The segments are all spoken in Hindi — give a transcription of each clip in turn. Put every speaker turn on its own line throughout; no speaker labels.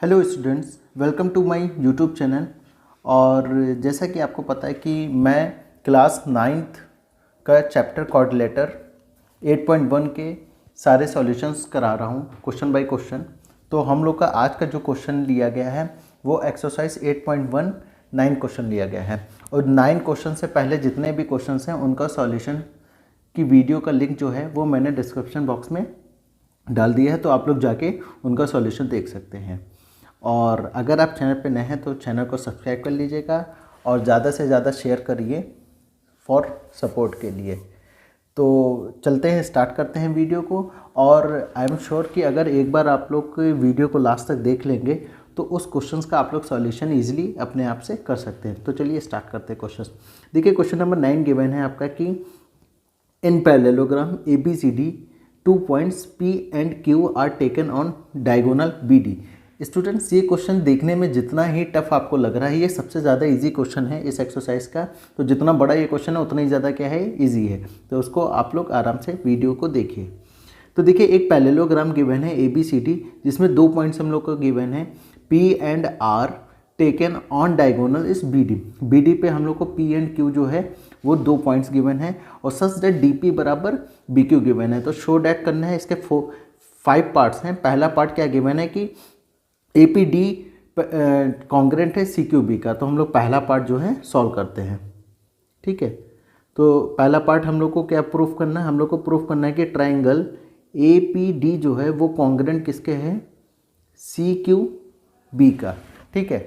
Hello students, welcome to my YouTube channel. और जैसा कि आपको पता है कि मैं क्लास 9th का चैप्टर कोऑर्डिनेटर 8.1 के सारे सॉल्यूशंस करा रहा हूँ क्वेश्चन बाय क्वेश्चन। तो हम लोग का आज का जो क्वेश्चन लिया गया है वो एक्सरसाइज 8.1 9 क्वेश्चन लिया गया है। और 9 क्वेश्चन से पहले जितने भी क्वेश्चंस हैं उनका सॉल्यूशन की वीडियो का लिंक जो है वो मैंने डिस्क्रिप्शन बॉक्स में डाल दिया है, तो आप लोग जाके उनका सॉल्यूशन देख सकते हैं। और अगर आप चैनल पे नए हैं तो चैनल को सब्सक्राइब कर लीजिएगा और ज़्यादा से ज़्यादा शेयर करिए फॉर सपोर्ट के लिए। तो चलते हैं, स्टार्ट करते हैं वीडियो को। और आई एम श्योर कि अगर एक बार आप लोग वीडियो को लास्ट तक देख लेंगे तो उस क्वेश्चंस का आप लोग सॉल्यूशन इजीली अपने आप से कर सकते हैं। तो चलिए स्टार्ट करते हैं क्वेश्चंस। देखिए क्वेश्चन नंबर 9 गिवन है आपका कि in parallelogram ABCD 2 points P and Q are taken on diagonal BD। Students, ये क्वेश्चन देखने में जितना ही टफ आपको लग रहा है, ये सबसे ज़्यादा इजी क्वेश्चन है इस एक्सरसाइज का। तो जितना बड़ा ये क्वेश्चन है उतना ही ज़्यादा क्या है, इजी है। तो उसको आप लोग आराम से वीडियो को देखिए। तो देखिए एक पैरेललोग्राम गिवन है ABCD जिसमें 2 पॉइंट्स हम लोग को गिवन है P and R taken on diagonal इस BD पे हम लोग को P and Q जो है वो 2 पॉइंट्स गिवन है और सच दैट DP बराबर BQ गिवन है। तो शो डैट करना है, इसके 5 पार्ट्स हैं। पहला पार्ट क्या गिवन है कि APD कॉन्ग्रेंट है CQB का। तो हम लोग पहला पार्ट जो है सॉल्व करते हैं, ठीक है। तो पहला पार्ट हम लोग को क्या प्रूफ करना है, हम लोग को प्रूफ करना है कि ट्राइंगल APD जो है वो कॉन्ग्रेंट किसके है, CQB का, ठीक है।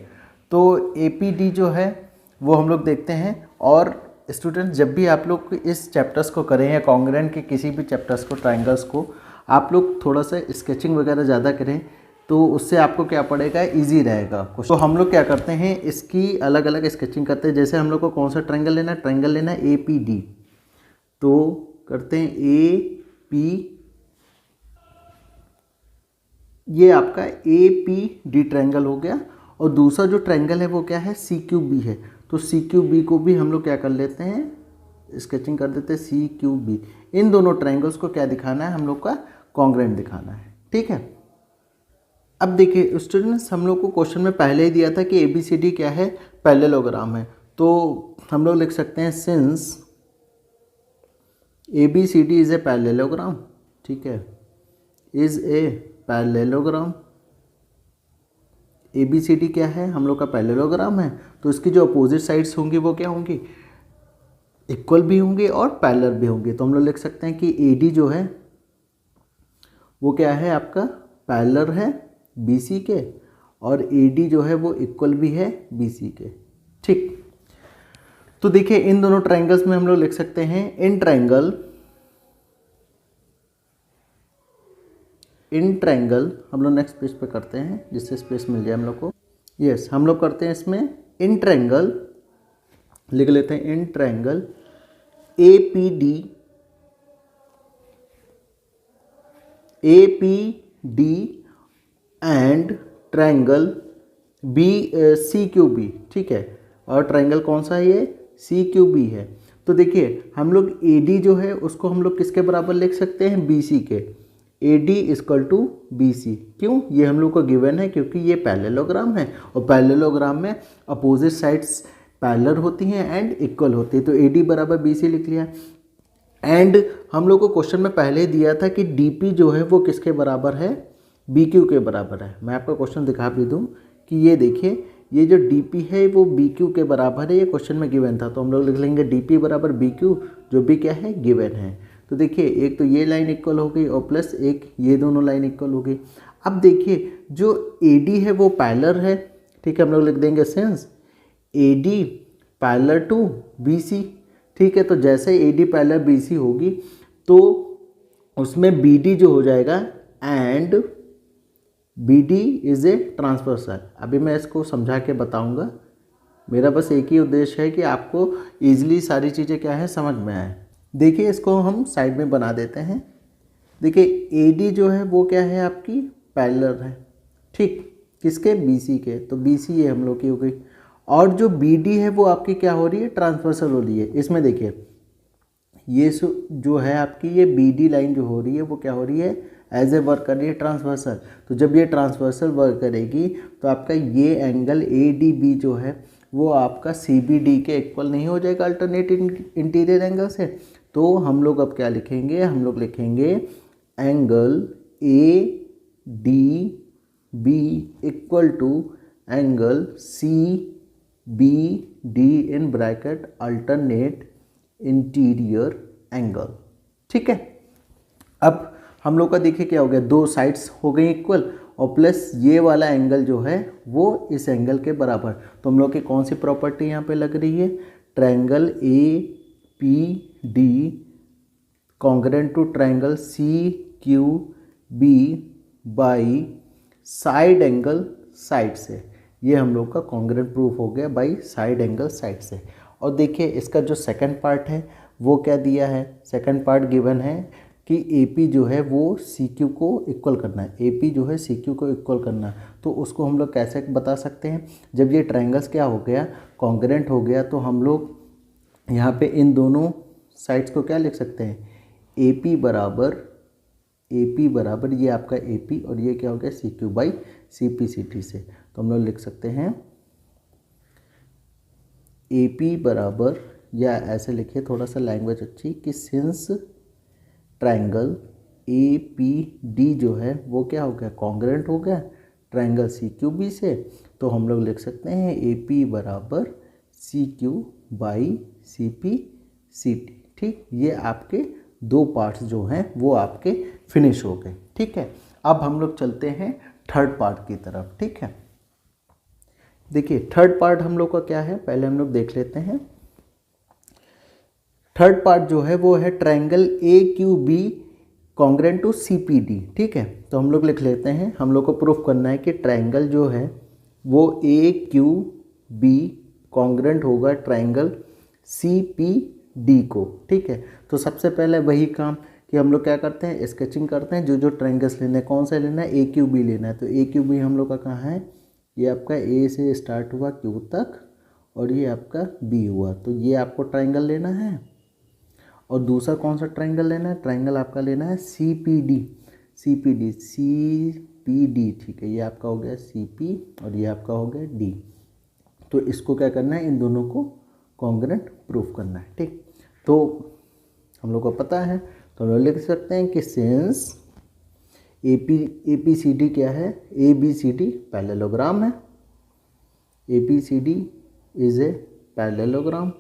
तो APD जो है वो हम लोग देखते हैं। और स्टूडेंट, जब भी आप लोग इस चैप्टर्स को करें या कॉन्ग्रेंट के किसी भी चैप्टर्स को, ट्राइंगल्स को, आप लोग थोड़ा सा स्केचिंग वगैरह ज़्यादा करें तो उससे आपको क्या पड़ेगा, इजी रहेगा। तो हम लोग क्या करते हैं, इसकी अलग अलग स्केचिंग करते हैं। जैसे हम लोग को कौन सा ट्रायंगल लेना है, ट्रायंगल लेना है APD। तो करते हैं AP, ये आपका APD ट्रायंगल हो गया। और दूसरा जो ट्रायंगल है वो क्या है, CQB है। तो CQB को भी हम लोग क्या कर लेते हैं, स्केचिंग कर देते हैं CQB। इन दोनों ट्रायंगल्स को क्या दिखाना है, हम लोग का कॉन्ग्रेंट दिखाना है, ठीक है। अब देखिए स्टूडेंट्स, हम लोग को क्वेश्चन में पहले ही दिया था कि ABCD क्या है, पैरेललोग्राम है। तो हम लोग लिख सकते हैं since ABCD is a parallelogram, ठीक है, इज ए पैरेललोग्राम। ABCD क्या है, हम लोग का पैरेललोग्राम है। तो इसकी जो अपोजिट साइड्स होंगी वो क्या होंगी, इक्वल भी होंगी और पैरेलल भी होंगी। तो हम लोग लिख सकते हैं कि AD जो है वो क्या है, आपका पैरेलल है BC के, और AD जो है वो इक्वल भी है BC के, ठीक। तो देखिए इन दोनों ट्रायंगल्स में हम लोग लिख सकते हैं इन ट्रायंगल हम लोग नेक्स्ट पेज पे करते हैं जिससे स्पेस मिल जाए हम लोग को। यस, हम लोग करते हैं इसमें इन ट्रायंगल, लिख लेते हैं in triangle APD and triangle CQB, ठीक है। और ट्रायंगल कौन सा है, ये CQB है। तो देखिए हम लोग AD जो है उसको हम लोग किसके बराबर लिख सकते हैं, BC के। AD इक्वल टू BC, क्यों, ये हम लोग को गिवन है क्योंकि ये पैरेललोग्राम है और पैरेललोग्राम में अपोजिट साइड्स पैरेलल होती हैं एंड इक्वल होती है। तो AD बराबर BC लिख लिया। एंड हम लोग को क्वेश्चन में पहले ही दिया था कि DP जो है वो किसके बराबर है, BQ के बराबर है। मैं आपको क्वेश्चन दिखा भी दूं कि ये देखिए, ये जो DP है वो BQ के बराबर है, ये क्वेश्चन में गिवन था। तो हम लोग लिख लेंगे DP बराबर BQ, जो भी क्या है, गिवन है। तो देखिए एक तो ये लाइन इक्वल हो गई और प्लस एक ये दोनों लाइन इक्वल हो गई। अब देखिए जो AD है वो पैरेलल है, ठीक है। हम लोग लिख देंगे since AD parallel to BC, ठीक है। तो जैसे AD पैरेलल BC होगी तो उसमें BD जो हो जाएगा and BD is a transversal. अभी मैं इसको समझा के बताऊंगा। मेरा बस एक ही उद्देश्य है कि आपको इजीली सारी चीज़ें क्या है समझ में आए। देखिए इसको हम साइड में बना देते हैं। देखिए AD जो है वो क्या है, आपकी पैरेलल है, ठीक, किसके, BC के। तो BC ये हम लोग की हो गई। और जो BD है वो आपकी क्या हो रही है, ट्रांसवर्सल हो रही है। इसमें देखिए ये जो है आपकी ये BD लाइन जो हो रही है वो क्या हो रही है, एज ए वर्क कर रही है ट्रांसवर्सल। तो जब ये ट्रांसवर्सल वर्क करेगी तो आपका ये एंगल ए डी बी जो है वो आपका सी बी डी के इक्वल नहीं हो जाएगा अल्टरनेट इंटीरियर एंगल से। तो हम लोग अब क्या लिखेंगे, हम लोग लिखेंगे angle A D B equal to angle C B D in bracket alternate interior angle. ठीक है, अब हम लोग का देखिए क्या हो गया, दो साइड्स हो गई इक्वल और प्लस ये वाला एंगल जो है वो इस एंगल के बराबर। तो हम लोग की कौन सी प्रॉपर्टी यहाँ पे लग रही है, triangle A P D congruent to triangle C Q B by side angle side से। ये हम लोग का कॉन्ग्रेंट प्रूफ हो गया बाई साइड एंगल साइड से। और देखिए इसका जो सेकंड पार्ट है वो क्या दिया है, सेकंड पार्ट गिवन है कि AP जो है वो CQ को इक्वल करना है, AP जो है CQ को इक्वल करना है। तो उसको हम लोग कैसे बता सकते हैं, जब ये ट्रायंगल्स क्या हो गया, कॉन्ग्रेंट हो गया, तो हम लोग यहाँ पे इन दोनों साइड्स को क्या लिख सकते हैं, AP बराबर ये आपका AP और ये क्या हो गया CQ बाई CPCT से। तो हम लोग लिख सकते हैं AP बराबर, या ऐसे लिखिए थोड़ा सा लैंग्वेज अच्छी, कि सिंस ट्रायंगल APD जो है वो क्या हो गया, कॉन्ग्रेंट हो गया ट्रायंगल CQB से, तो हम लोग लिख सकते हैं AP बराबर CQ बाई CPCT। ठीक, ये आपके दो पार्ट्स जो हैं वो आपके फिनिश हो गए। ठीक है, अब हम लोग चलते हैं थर्ड पार्ट की तरफ। ठीक है, देखिए थर्ड पार्ट हम लोग का क्या है, पहले हम लोग देख लेते हैं। थर्ड पार्ट जो है वो है triangle AQB congruent to CPD। ठीक है, तो हम लोग लिख लेते हैं, हम लोग को प्रूफ करना है कि ट्रायंगल जो है वो AQB कॉन्ग्रेंट होगा ट्रायंगल CPD को। ठीक है, तो सबसे पहले वही काम कि हम लोग क्या करते हैं, स्केचिंग करते हैं, जो जो ट्रायंगल्स लेना है, कौन सा लेना है, AQB लेना है। तो AQB हम लोग का कहाँ है, ये आपका A से स्टार्ट हुआ Q तक और ये आपका B हुआ, तो ये आपको ट्रायंगल लेना है। और दूसरा कौन सा ट्रायंगल लेना है, ट्रायंगल आपका लेना है CPD। ठीक है, ये आपका हो गया CP और ये आपका हो गया D। तो इसको क्या करना है, इन दोनों को कॉन्ग्रेंट प्रूफ करना है। ठीक, तो हम लोग को पता है, तो हम लोग लिख सकते हैं कि सिंस APCD क्या है, ABCD पैरेललोग्राम है, ABCD इज ए पैरेललोग्राम।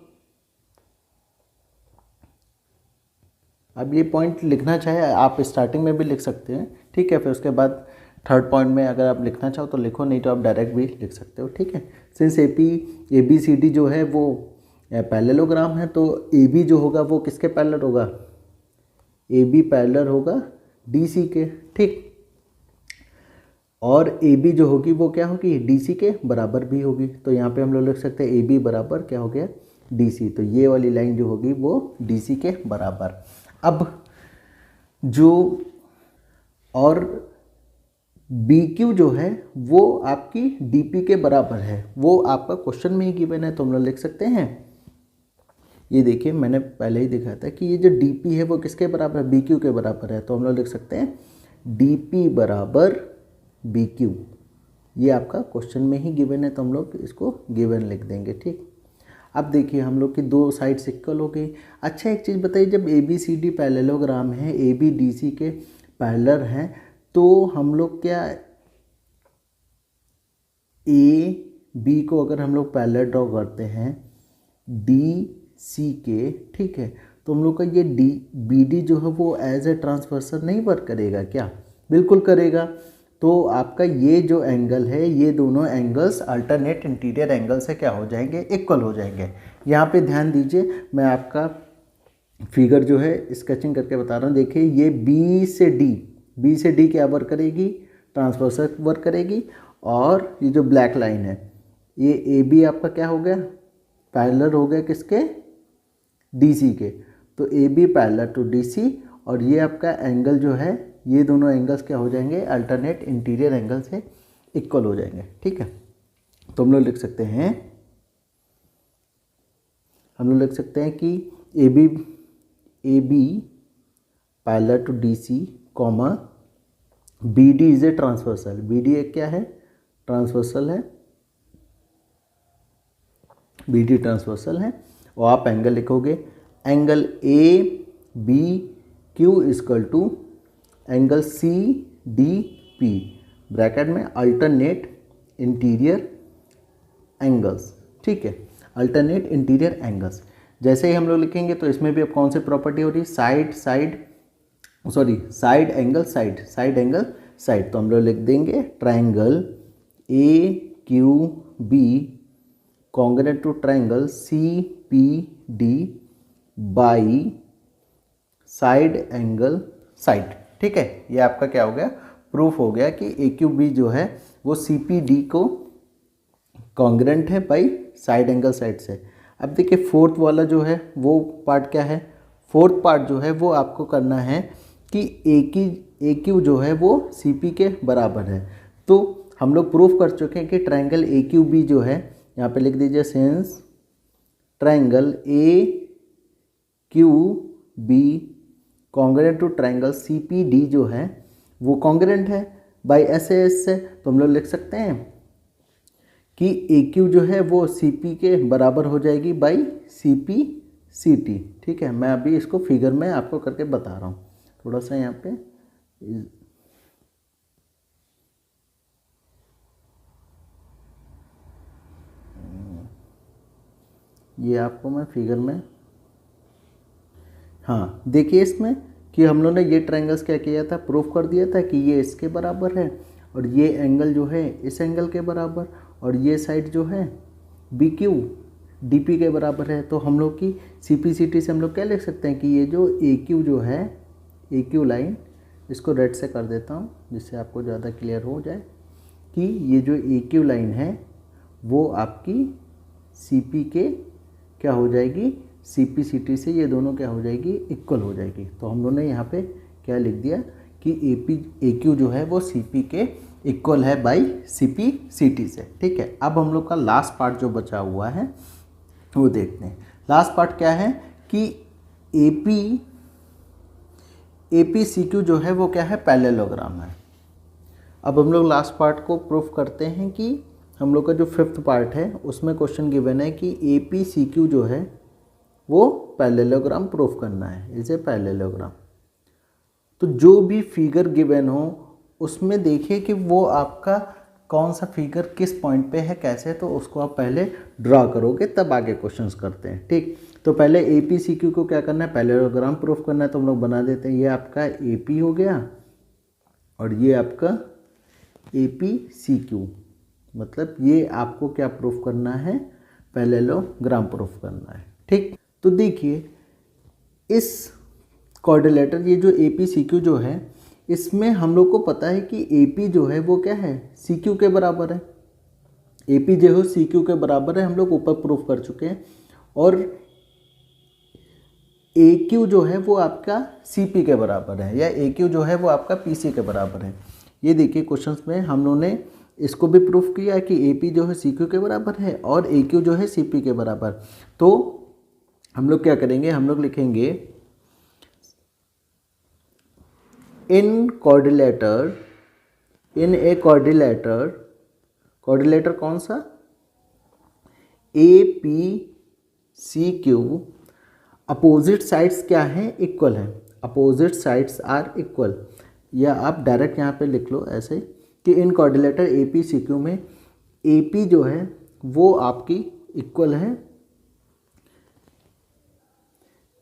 अब ये पॉइंट लिखना चाहे आप स्टार्टिंग में भी लिख सकते हैं। ठीक है, फिर उसके बाद थर्ड पॉइंट में अगर आप लिखना चाहो तो लिखो, नहीं तो आप डायरेक्ट भी लिख सकते हो। ठीक है, सिंस ABCD जो है वो पैरेललोग्राम है, तो AB जो होगा वो किसके पैरेलल होगा, AB पैरेलल होगा DC के। ठीक, और AB जो होगी वो क्या होगी, DC के बराबर भी होगी। तो यहाँ पे हम लोग लिख सकते हैं AB बराबर क्या हो गया, DC। तो ये वाली लाइन जो होगी वो DC के बराबर। अब जो और BQ जो है वो आपकी DP के बराबर है, वो आपका क्वेश्चन में ही गिवन है, तो हम लोग लिख सकते हैं, ये देखिए मैंने पहले ही दिखाया था कि ये जो DP है वो किसके बराबर है, BQ के बराबर है। तो हम लोग लिख सकते हैं DP बराबर BQ, ये आपका क्वेश्चन में ही गिवन है, तो हम लोग इसको गिवन लिख देंगे। ठीक, अब देखिए हम लोग की दो साइड्स इक्वल हो गई। अच्छा एक चीज़ बताइए, जब ABCD पैरेललोग्राम है, AB DC के पैरेलल हैं, तो हम लोग क्या AB को अगर हम लोग पैरेलल ड्रॉ करते हैं DC के, ठीक है, तो हम लोग का ये BD जो है वो एज ए ट्रांसवर्सल नहीं वर्क करेगा क्या, बिल्कुल करेगा। तो आपका ये जो एंगल है, ये दोनों एंगल्स अल्टरनेट इंटीरियर एंगल से क्या हो जाएंगे, इक्वल हो जाएंगे। यहाँ पे ध्यान दीजिए, मैं आपका फिगर जो है स्केचिंग करके बता रहा हूँ। देखिए ये B से D क्या वर्क करेगी, ट्रांसवर्सल वर्क करेगी। और ये जो ब्लैक लाइन है, ये AB आपका क्या हो गया, पैरेलल हो गया किसके, DC के। तो AB पैरेलल टू DC, और ये आपका एंगल जो है, ये दोनों एंगल्स क्या हो जाएंगे, अल्टरनेट इंटीरियर एंगल से इक्वल हो जाएंगे। ठीक है, तो हम लोग लिख सकते हैं, कि AB parallel to DC comma B D is a transversal, B D एक क्या है, ट्रांसवर्सल है, बी डी ट्रांसवर्सल है। और आप एंगल लिखोगे, angle A B Q equal to angle C D P, bracket में अल्टरनेट इंटीरियर एंगल्स, ठीक है, अल्टरनेट इंटीरियर एंगल्स। जैसे ही हम लोग लिखेंगे तो इसमें भी अब कौन सी प्रॉपर्टी हो रही है, साइड एंगल साइड। तो हम लोग लिख देंगे triangle A Q B congruent to triangle C P D by side angle side, ठीक है। ये आपका क्या हो गया, प्रूफ हो गया कि ए क्यू बी जो है वो सी पी डी को कॉन्ग्रुएंट है बाई साइड एंगल साइड से। अब देखिए फोर्थ वाला जो है वो पार्ट क्या है, फोर्थ पार्ट जो है वो आपको करना है कि ए क्यू जो है वो सी पी के बराबर है। तो हम लोग प्रूफ कर चुके हैं कि ट्रायंगल ए क्यू बी जो है, यहाँ पे लिख दीजिए since triangle A Q B congruent to triangle C P D जो है वो कॉन्ग्रुएंट है बाई एस एस से। तो हम लोग लिख सकते हैं कि ए क्यू जो है वो सी पी के बराबर हो जाएगी by C P C T, ठीक है। मैं अभी इसको फिगर में आपको करके बता रहा हूँ, थोड़ा सा यहाँ पे ये आपको मैं फिगर में, हाँ देखिए इसमें कि हम लोगों ने ये ट्रायंगल्स क्या किया था, प्रूफ कर दिया था कि ये इसके बराबर है और ये एंगल जो है इस एंगल के बराबर, और ये साइड जो है बी क्यू डी पी के बराबर है। तो हम लोग की सी पी सी टी से हम लोग क्या लिख सकते हैं कि ये जो ए क्यू जो है, ए क्यू लाइन, इसको रेड से कर देता हूँ जिससे आपको ज़्यादा क्लियर हो जाए कि ये जो ए क्यू लाइन है वो आपकी सी पी के क्या हो जाएगी, सी पी सी टी से ये दोनों क्या हो जाएगी, इक्वल हो जाएगी। तो हम लोगों ने यहाँ पे क्या लिख दिया कि ए क्यू जो है वो सी पी के इक्वल है by C P C T से, ठीक है। अब हम लोग का लास्ट पार्ट जो बचा हुआ है वो देखते हैं। लास्ट पार्ट क्या है कि ए पी सी क्यू जो है वो क्या है, पैरेललोग्राम है। अब हम लोग लास्ट पार्ट को प्रूफ करते हैं कि हम लोग का जो फिफ्थ पार्ट है उसमें क्वेश्चन गिवन है कि ए पी सी क्यू जो है वो पैरेललोग्राम प्रूफ करना है, इसे पैरेललोग्राम। तो जो भी फिगर गिवन हो उसमें देखिए कि वो आपका कौन सा फिगर किस पॉइंट पे है, कैसे, तो उसको आप पहले ड्रा करोगे तब आगे क्वेश्चंस करते हैं, ठीक। तो पहले ए पी सी क्यू को क्या करना है, पैरेललोग्राम प्रूफ करना है। तो हम लोग बना देते हैं, ये आपका ए पी हो गया और ये आपका ए पी सी क्यू, मतलब ये आपको क्या प्रूफ करना है, पैरेललोग्राम प्रूफ करना है, ठीक। तो देखिए इस क्वाड्रिलेटर, ये जो ए पी सी क्यू जो है, इसमें हम लोग को पता है कि ए पी जो है वो क्या है, सी क्यू के बराबर है। ए पी जो है सी क्यू के बराबर है, हम लोग ऊपर प्रूफ कर चुके हैं। और ए क्यू जो है वो आपका सी पी के बराबर है, या ए क्यू जो है वो आपका पी सी के बराबर है। ये देखिए क्वेश्चंस में हम लोगों ने इसको भी प्रूफ किया कि ए पी जो है सी क्यू के बराबर है और ए क्यू जो है सी पी के बराबर। तो हम लोग क्या करेंगे, हम लोग लिखेंगे in quadrilateral, in a quadrilateral, quadrilateral कौन सा, A P C Q, opposite sides क्या हैं, इक्वल है, अपोजिट साइड्स आर इक्वल। या आप डायरेक्ट यहाँ पे लिख लो ऐसे कि in quadrilateral A P C Q में ए पी जो है वो आपकी इक्वल है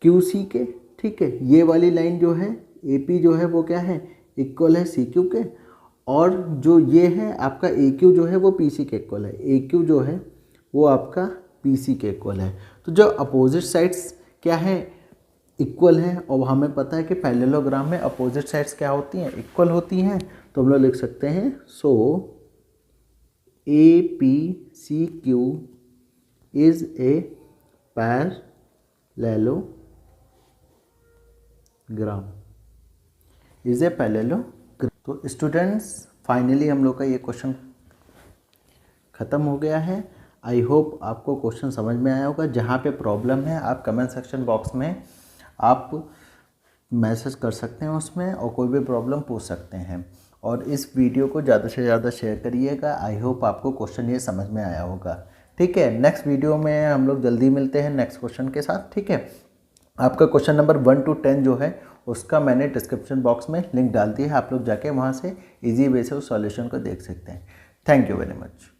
क्यू सी के, ठीक है। ये वाली लाइन जो है ए पी जो है वो क्या है, इक्वल है सी क्यू के, और जो ये है आपका ए क्यू जो है वो पी सी के इक्वल है, ए क्यू जो है वो आपका पी सी के इक्वल है। तो जो अपोजिट साइड्स क्या है, इक्वल है, और हमें पता है कि पैरेललोग्राम में अपोजिट साइड्स क्या होती हैं, इक्वल होती हैं। तो हम लोग लिख सकते हैं so A P C Q is a parallelogram, is a parallelogram. तो स्टूडेंट्स फाइनली हम लोग का ये क्वेश्चन ख़त्म हो गया है। आई होप आपको क्वेश्चन समझ में आया होगा। जहाँ पे प्रॉब्लम है आप कमेंट सेक्शन बॉक्स में आप मैसेज कर सकते हैं उसमें, और कोई भी प्रॉब्लम पूछ सकते हैं। और इस वीडियो को ज़्यादा से ज़्यादा शेयर करिएगा। आई होप आपको क्वेश्चन ये समझ में आया होगा। ठीक है, नेक्स्ट वीडियो में हम लोग जल्दी मिलते हैं नेक्स्ट क्वेश्चन के साथ। ठीक है, आपका क्वेश्चन नंबर 1 to 10 जो है उसका मैंने डिस्क्रिप्शन बॉक्स में लिंक डाल दी है, आप लोग जाके वहाँ से इजी वे से उस सॉल्यूशन को देख सकते हैं। Thank you very much.